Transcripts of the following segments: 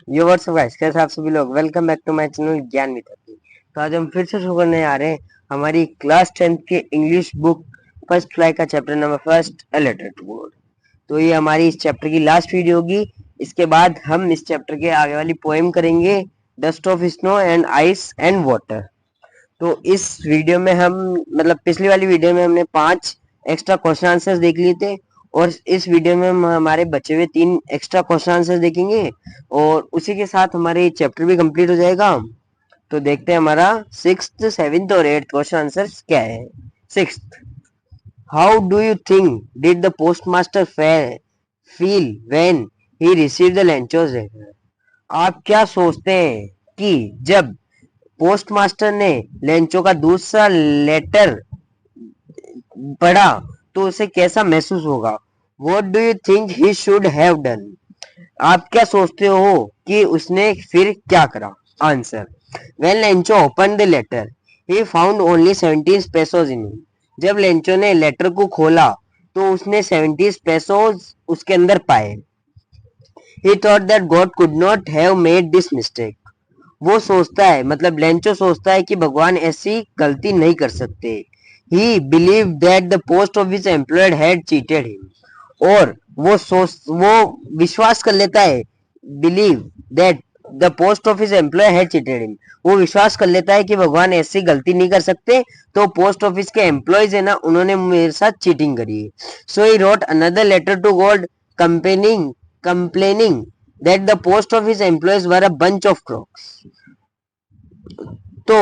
यो WhatsApp guys, कैसे आप सभी लोग। Welcome back to my channel Gyan Mitra. तो आज हम फिर से शुरू करने आ रहे हैं हमारी क्लास 10th के इंग्लिश बुक फर्स्ट फ्लाई का chapter number first, a letter to God. तो ये हमारी इस चैप्टर की लास्ट वीडियो होगी। इसके बाद हम इस चैप्टर के आगे वाली पोएम करेंगे, dust of snow and ice and water. तो इस वीडियो में हम मतलब पिछली वाली वीडियो में हमने 5 एक्स्ट्रा क्वेश्चन आंसर्स देख लिए थे, और इस वीडियो में हम हमारे बचे हुए 3 एक्स्ट्रा क्वेश्चन आंसर्स देखेंगे, और उसी के साथ हमारे चैप्टर भी कंप्लीट हो जाएगा। तो देखते हैं हमारा 6th, 7th और 8th क्वेश्चन आंसर्स क्या है। 6th, how do you think did the postmaster feel when he received the Lencho's letter? आप क्या सोचते हैं कि जब पोस्टमास्टर ने लेंचो का दूसरा लेटर पढ़ा तो उसे कैसा महसूस होगा? What do you think he should have done? आप क्या सोचते हो कि उसने फिर क्या करा? Answer, when Lencho open the letter he found only 17 pesos in it. जब लेंचो ने लेटर को खोला तो उसने 70 पेसोज उसके अंदर पाए। He thought that God could not have made this mistake. वो सोचता है, मतलब लेंचो सोचता है कि भगवान ऐसी गलती नहीं कर सकते। He believe that the post office employed had cheated him. और वो विश्वास कर लेता है, believe that the post office employ had cheated him. वो विश्वास कर लेता है कि भगवान ऐसी गलती नहीं कर सकते, तो पोस्ट ऑफिस के एम्प्लॉयज है ना, उन्होंने मेरे साथ चीटिंग करी है। So he wrote another letter to God complaining that the post office employees were a bunch of crooks. तो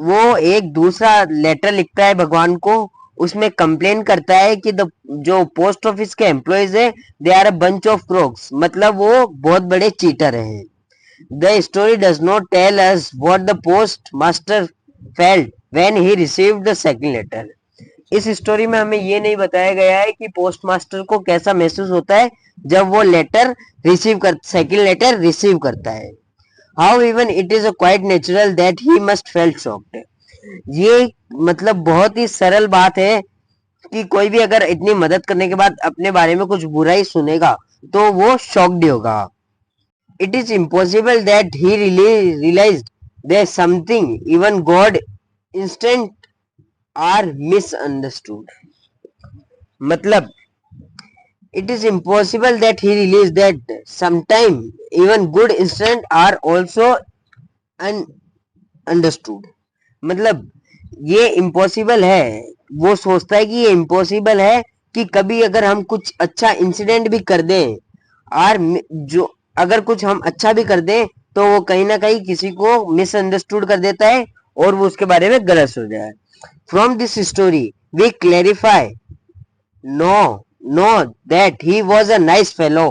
वो एक दूसरा लेटर लिखता है भगवान को, उसमें कंप्लेन करता है कि जो पोस्ट ऑफिस के एम्प्लॉयज है, they are a bunch of crooks, मतलब वो बहुत बड़े चीटर हैं। The story does not tell us what the post master felt when he received the second letter. इस स्टोरी में हमें ये नहीं बताया गया है कि पोस्ट मास्टर को कैसा महसूस होता है जब वो सेकंड लेटर रिसीव करता है। How even it is quite natural that he must felt shocked. ये मतलब बहुत ही सरल बात है कि कोई भी अगर इतनी मदद करने के बाद अपने बारे में कुछ बुरा ही सुनेगा तो वो शॉक्ड ही होगा। It is impossible that he realised there something even God instant are misunderstood. मतलब it is impossible that he realized that sometime even good incidents are also understood। मतलब ये इम्पॉसिबल है, वो सोचता है कि ये इम्पॉसिबल है कि कभी अगर हम कुछ अच्छा इंसिडेंट भी कर दें, और जो अगर कुछ हम अच्छा भी कर दें तो वो कहीं ना कहीं किसी को मिसअंडरस्टूड कर देता है और वो उसके बारे में गलत सोच जाए। From this story we clarify no that he was a nice fellow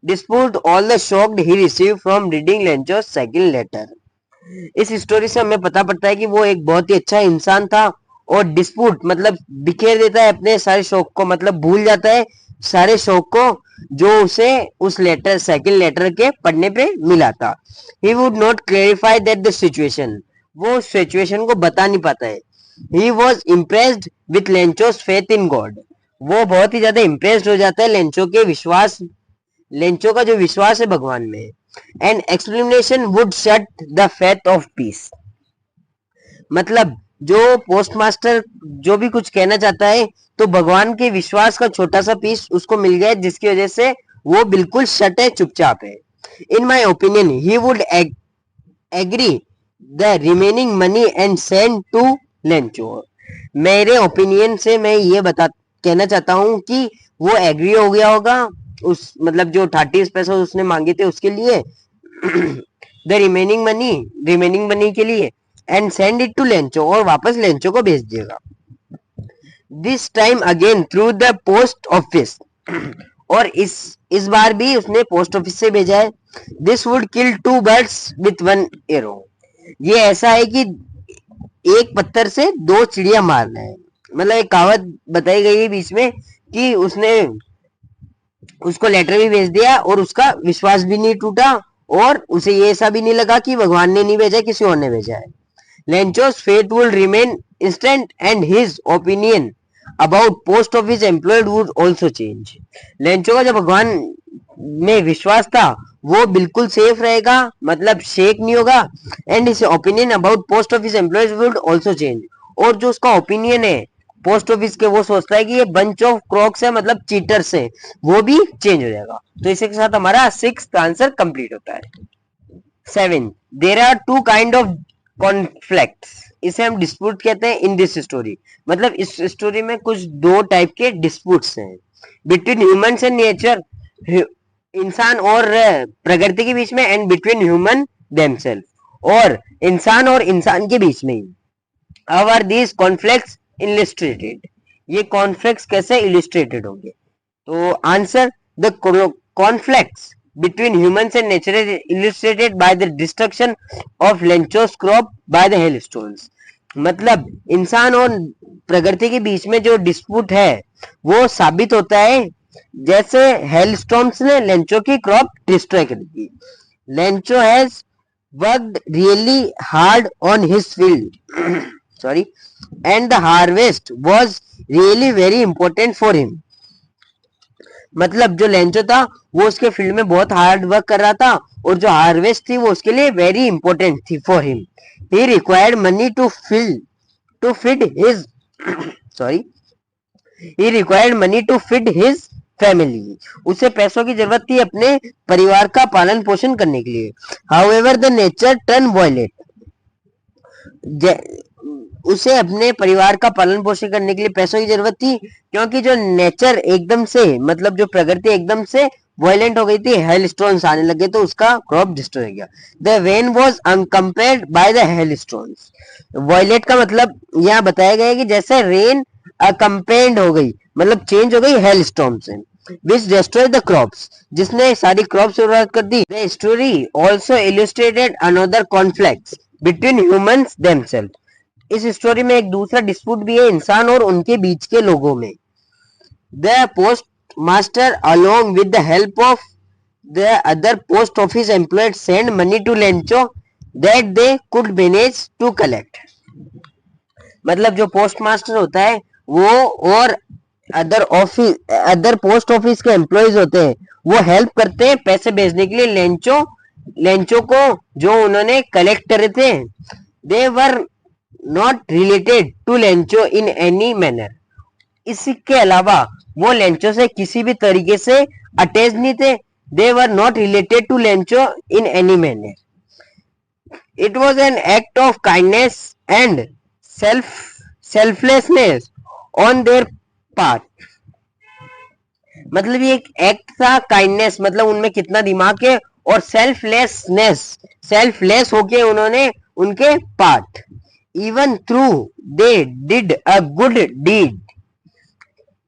despite all the shock he received from reading Lencho's second letter। इस स्टोरी से हमें पता पड़ता है कि वो एक बहुत ही अच्छा इंसान था, और डिस्प्यूट मतलब बिखेर देता है अपने सारे शौक को, मतलब भूल जाता है सारे शौक को जो उसे उस लेटर सेकंड लेटर के पढ़ने पे मिला था। He would not clarify that the situation, वो सिचुएशन को बता नहीं पाता है। He was impressed with Lencho's faith in God, वो बहुत ही ज्यादा इम्प्रेस्ड हो जाता है लेंचो का जो विश्वास है भगवान में। And explanation would shut the faith of peace. मतलब जो पोस्टमास्टर जो भी कुछ कहना चाहता है तो भगवान के विश्वास का छोटा सा पीस उसको मिल गया, जिसकी वजह से वो बिल्कुल शट है, चुपचाप है। In my opinion he would agree the remaining money and send to Lencho. मेरे ओपिनियन से मैं ये कहना चाहता हूँ कि वो एग्री हो गया होगा उस मतलब जो 30 पैसे उसने मांगे थे उसके लिए द रिमेनिंग मनी के लिए, and send it to Lencho, और वापस लेंचो को भेज दिएगा। This time again through the post office, और इस बार भी उसने पोस्ट ऑफिस से भेजा है। This would kill 2 birds with 1 arrow. ये ऐसा है कि एक पत्थर से 2 चिड़िया मारना है। मतलब एक कहावत बताई गई है बीच में कि उसने उसको लेटर भी भेज दिया और उसका विश्वास भी नहीं टूटा, और उसे ये ऐसा भी नहीं लगा कि भगवान ने नहीं भेजा, किसी और ने भेजा है। Lencho's faith will remain instant and his opinion about post office employed would also change. Lencho का जो भगवान में विश्वास था वो बिल्कुल सेफ रहेगा, मतलब शेक नहीं होगा। And his opinion about post office employees would also change. और जो उसका ओपिनियन है पोस्ट ऑफिस के, वो सोचता है कि ये बंच ऑफ क्रॉक्स है, मतलब चीटर्स है, वो भी चेंज हो जाएगा। तो इसी के साथ हमारा 6th आंसर कंप्लीट होता है। 7, there are two kind of conflicts, इसे हम डिस्प्यूट कहते हैं इन दिस स्टोरी। मतलब इस स्टोरी में कुछ दो टाइप के डिस्प्यूट्स हैं बिटवीन ह्यूमंस एंड नेचर, इंसान और प्रकृति के बीच में, एंड बिटवीन ह्यूमन देमसेल्फ, और इंसान के बीच में ही। How are these conflicts illustrated, ये कॉन्फ्लिक्ट्स कैसे इलिस्ट्रेटेड होंगे? तो answer, the conflicts between humans and nature is illustrated by the destruction of Lencho's crop by the hailstones। मतलब इंसान और प्रकृति के बीच में जो डिस्प्यूट है वो साबित होता है जैसे हेलस्टॉर्म्स ने लेंचो की क्रॉप डिस्ट्रॉय कर दी। Lencho has worked really hard on his field sorry and the harvest was really very important for him. मतलब जो लेंचो था वो उसके फील्ड में बहुत हार्ड वर्क कर रहा था, और जो हार्वेस्ट थी वो उसके लिए वेरी इंपॉर्टेंट थी for him. He required money to feed his sorry he required money to feed his family. उसे पैसों की जरूरत थी अपने परिवार का पालन पोषण करने के लिए। However the nature turn violent, उसे अपने परिवार का पालन पोषण करने के लिए पैसों की जरूरत थी, क्योंकि जो नेचर एकदम से, मतलब जो प्रकृति एकदम से वायलेंट हो गई थी, हेलस्टोन्स आने लगे तो उसका क्रॉप डिस्ट्रॉय हो गया। The rain was uncompared by the hailstones. Violet का मतलब यहाँ बताया गया है कि जैसे रेन अकम्पेयर्ड हो गई, मतलब चेंज हो गई हेलस्टॉर्म से, which destroyed the crops, जिसने सारी क्रॉप्स बर्बाद कर दी। The story also illustrated another conflicts between humans themselves। इस स्टोरी में एक दूसरा डिस्प्यूट भी है इंसान और उनके बीच के लोगों में। The postmaster along with the help of the other post office employees sent money to Lencho that they could manage to collect। मतलब जो पोस्ट मास्टर होता है वो और अदर पोस्ट ऑफिस के एम्प्लॉयज होते हैं, वो हेल्प करते हैं पैसे भेजने के लिए लेंचो को जो उन्होंने कलेक्ट करे थे। They were not related to Lencho in any manner. इसके अलावा वो लेंचो से किसी भी तरीके से अटैच नहीं थे। They were not related to Lencho in any manner. It was an act of kindness and selflessness on their part. मतलब ये एक एक्ट था काइंडनेस, मतलब उनमें कितना दिमाग है, और सेल्फलेस होके उन्होंने उनके part. Even through they did a good deed,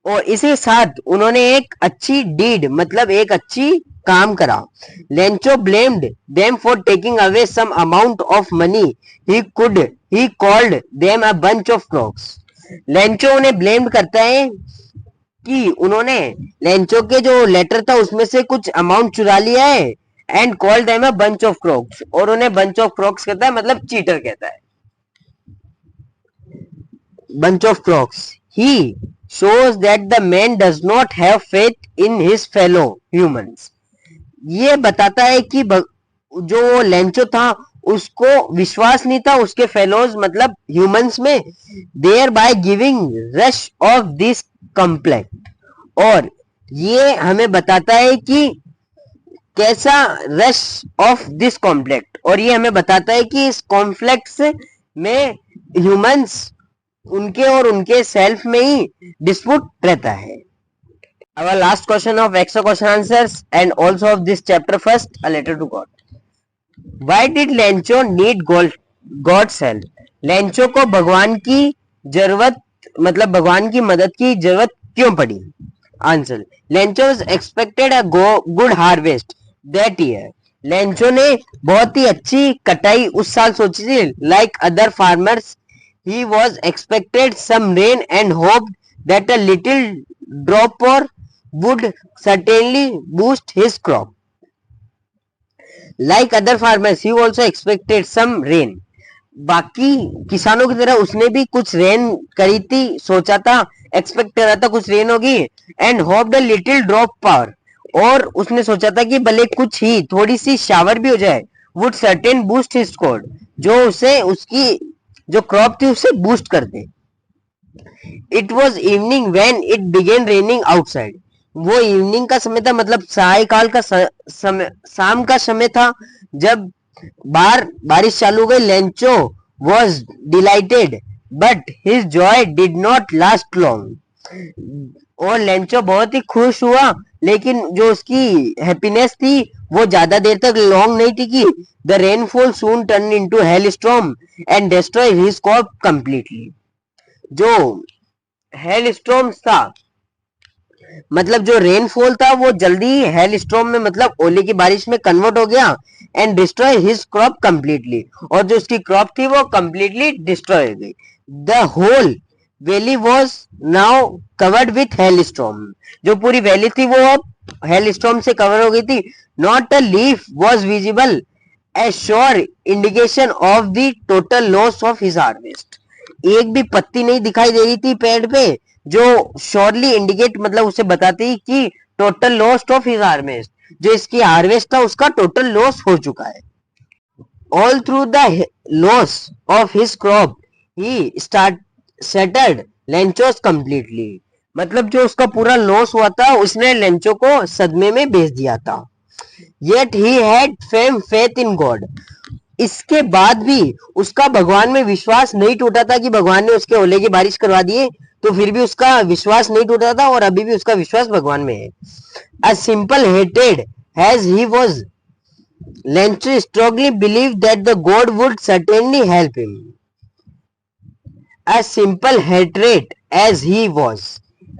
और इसी साथ उन्होंने एक अच्छी डीड मतलब एक अच्छी काम करा। Lencho blamed them for taking away some amount of money he called them a bunch of crooks. Lencho उन्हें ब्लेम्ड करता है कि उन्होंने लेंचो के जो लेटर था उसमें से कुछ अमाउंट चुरा लिया है, and called them a bunch of Crocs, और उन्हें बंच ऑफ क्रॉक्स कहता है, मतलब चीटर कहता है। bunch of crooks, he shows that the man does not have faith in his fellow humans। ये बताता है कि जो लेंचो था उसको विश्वास नहीं था उसके फेलोज मतलब ह्यूमंस में, thereby giving rush of this conflict. और ये हमें बताता है कि कैसा रश ऑफ दिस कॉम्प्लेक्ट, और ये हमें बताता है कि इस कॉम्प्लेक्स में ह्यूमंस उनके और उनके सेल्फ में ही डिस्प्यूट रहता है। Our last question of extra question answers and also of this chapter, first a letter to God। Why did Lencho need God's help? Lencho को भगवान की जरूरत मतलब भगवान की मदद की जरूरत क्यों पड़ी? Answer, Lencho was expected a good harvest that year। Lencho ने बहुत ही अच्छी कटाई उस साल सोची थी। Like other farmers, he was expected some rain and hoped that a little drop would certainly boost his crop। Like other farmers, he also expected some rain। बाकी किसानों की तरह उसने भी कुछ रेन करी थी, सोचा था, एक्सपेक्ट कर रहा था कुछ रेन होगी। And hoped a little drop power, और उसने सोचा था कि भले कुछ ही थोड़ी सी शावर भी हो जाए, would certain boost his score, जो उसे उसकी जो क्रॉप थी उसे बूस्ट कर दे। It was evening when it began raining outside, वो इवनिंग का समय था, मतलब सायकाल का समय, शाम का समय था जब बाहर बारिश चालू हो गई। Lencho was dilated but his Joy did not last long, और लेंचो बहुत ही खुश हुआ, लेकिन जो उसकी हैप्पीनेस थी वो ज्यादा देर तक लॉन्ग नहीं टिकी। The rainfall soon turn into hello storm and destroy his crop completely. जो हेल स्टॉर्म्स था, मतलब जो रेनफॉल था वो जल्दी हेल स्टॉर्म में, मतलब ओले की बारिश में कन्वर्ट हो गया, and destroy his crop completely, और जो उसकी क्रॉप थी वो कंप्लीटली डिस्ट्रॉय हो गई। The whole valley was now covered with hail storm, जो पूरी वैली थी वो अब हेल स्टॉर्म से कवर हो गई थी। Not a leaf was visible, A sure indication of the total loss of his harvest, एक भी पत्ती नहीं दिखाई दे रही थी पेड़ पे, जो श्योरली इंडिकेट, मतलब उसे बताती कि total loss of his harvest, जो इसकी हार्वेस्ट था उसका टोटल लॉस हो चुका है। All through the loss of his crop he start settled Lencho's completely, मतलब जो उसका पूरा लॉस हुआ था उसने लेंचो को सदमे में भेज दिया था। Yet he had fame faith in God, इसके बाद भी उसका भगवान में विश्वास नहीं टूटा था, कि भगवान ने उसके ओले की बारिश करवा दिए तो फिर भी उसका विश्वास नहीं टूटा था, और अभी भी उसका विश्वास भगवान में है। A simple hated has he was, Lencho strongly believe that the God would certainly help him. A simple hatred as he was,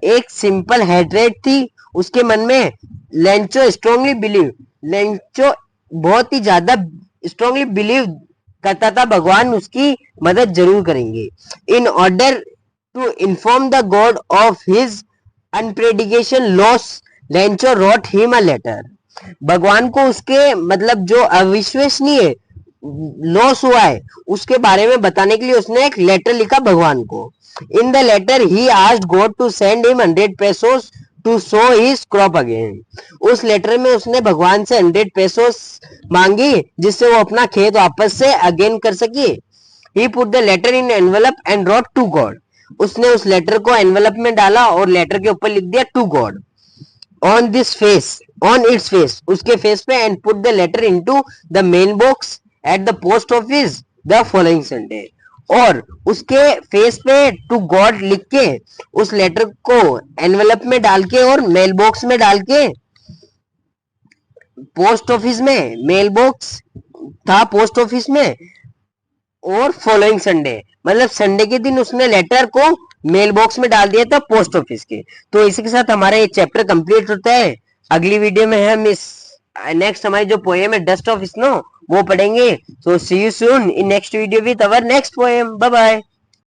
एक सिंपल हेट्रेट थी उसके मन में। लेंचो स्ट्रांगली बिलीव, लेंचो बहुत ही ज्यादा स्ट्रांगली बिलीव करता था भगवान उसकी मदद जरूर करेंगे। In order to inform the God of his unprediction loss, Lencho wrote him a letter, भगवान को उसके, मतलब जो अविश्वसनीय लॉस हुआ है उसके बारे में बताने के लिए उसने एक लेटर लिखा भगवान को। In the letter he asked God to send him 100 pesos to sow his crop again, उस लेटर में उसने भगवान से 100 पेसोस मांगी जिससे वो अपना खेत वापस से अगेन कर सके। He put the letter in envelope and wrote to God, उसने उस लेटर को एनवेलप में डाला और लेटर के ऊपर लिख दिया to God. On this face, on its face, उसके फेस पे, and put the letter into the mail box at the post office the following Sunday, और उसके फेस पे टू गॉड लिख के उस लेटर को एनवेलप में डाल के और मेल बॉक्स में डाल के, पोस्ट ऑफिस में मेल बॉक्स था पोस्ट ऑफिस में, और फॉलोइंग संडे, मतलब संडे के दिन उसने लेटर को मेल बॉक्स में डाल दिया था पोस्ट ऑफिस के। तो इसी के साथ हमारा ये चैप्टर कंप्लीट होता है। अगली वीडियो में हम इस नेक्स्ट हमारी जो पोएम है डस्ट ऑफ स्नो वो पढ़ेंगे। So see you soon in next video with our next poem. Bye bye.